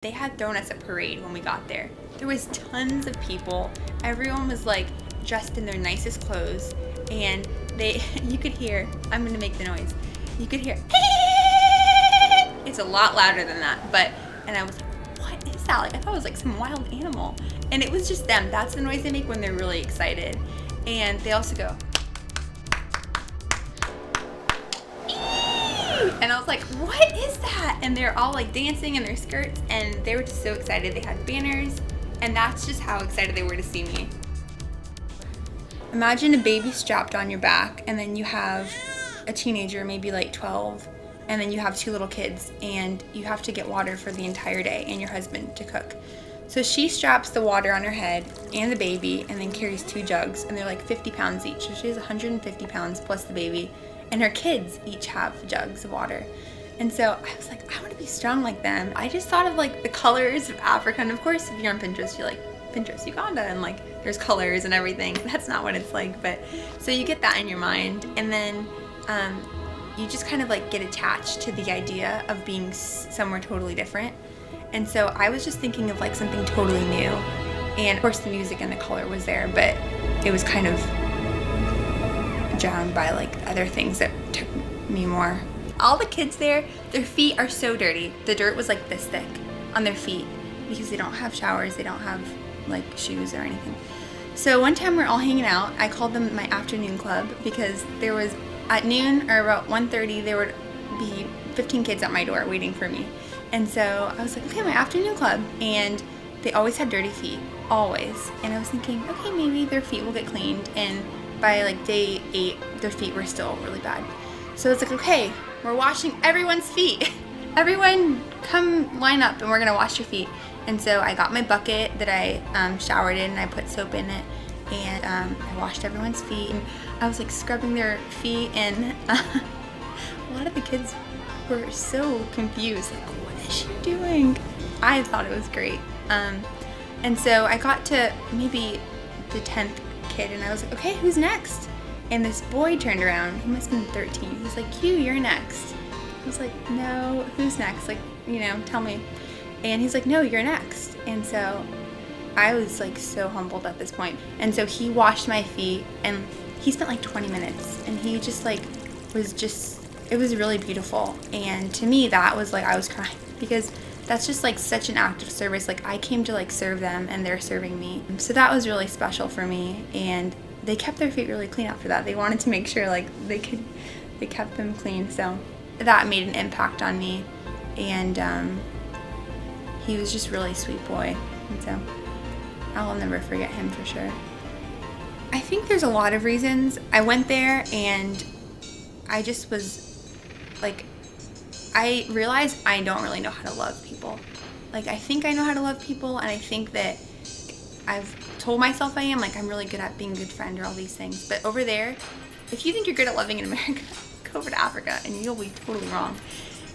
They had thrown us a parade when we got there. There was tons of people. Everyone was like dressed in their nicest clothes, and you could hear, I'm gonna make the noise. You could hear, it's a lot louder than that, and I was like, what is that? Like, I thought it was like some wild animal. And it was just them. That's the noise they make when they're really excited. And they also go, and I was like, what is that? And they're all like dancing in their skirts, and they were just so excited. They had banners, and that's just how excited they were to see me. Imagine a baby strapped on your back, and then you have a teenager, maybe like 12, and then you have 2 little kids, and you have to get water for the entire day, and your husband to cook. So she straps the water on her head and the baby, and then carries 2 jugs, and they're like 50 pounds each. So she has 150 pounds plus the baby. And her kids each have jugs of water. And so I was like, I want to be strong like them. I just thought of like the colors of Africa. And of course, if you're on Pinterest, you're like, Pinterest Uganda, and like there's colors and everything. That's not what it's like. But so you get that in your mind. And then you just kind of like get attached to the idea of being somewhere totally different. And so I was just thinking of like something totally new. And of course the music and the color was there, but it was kind of drowned by like other things that took me more. All the kids there, their feet are so dirty. The dirt was like this thick on their feet because they don't have showers, they don't have like shoes or anything. So one time we're all hanging out. I called them my afternoon club because there was at noon or about 1:30 there would be 15 kids at my door waiting for me. And so I was like, okay, my afternoon club. And they always had dirty feet, always. And I was thinking, okay, maybe their feet will get cleaned. And by like day 8, their feet were still really bad. So it's like, okay, we're washing everyone's feet. Everyone come line up and we're gonna wash your feet. And so I got my bucket that I showered in, and I put soap in it, and I washed everyone's feet. And I was like scrubbing their feet, and a lot of the kids were so confused, like, what is she doing? I thought it was great. And so I got to maybe the 10th kid, and I was like, okay, who's next? And this boy turned around. He must have been 13. He's like, Q, you're next. I was like, no, who's next? Like, tell me. And he's like, no, you're next. And so I was like so humbled at this point. And so he washed my feet, and he spent like 20 minutes, and he just like it was really beautiful. And to me, that was like, I was crying because that's just like such an act of service. Like, I came to like serve them, and they're serving me. So that was really special for me. And they kept their feet really clean after that. They wanted to make sure like they kept them clean. So that made an impact on me. And he was just really sweet boy. And so I'll never forget him for sure. I think there's a lot of reasons. I went there and I just was like, I realized I don't really know how to love people. Like, I think I know how to love people, and I think that I've told myself I am. Like, I'm really good at being a good friend or all these things. But over there, if you think you're good at loving in America, go over to Africa and you'll be totally wrong.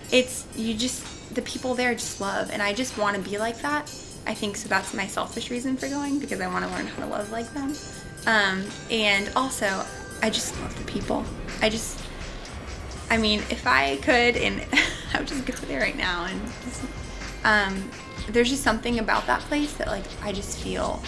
The people there just love, and I just want to be like that. I think so. That's my selfish reason for going, because I want to learn how to love like them. And also, I just love the people. If I could, and I would just go there right now, and just, there's just something about that place that like I just feel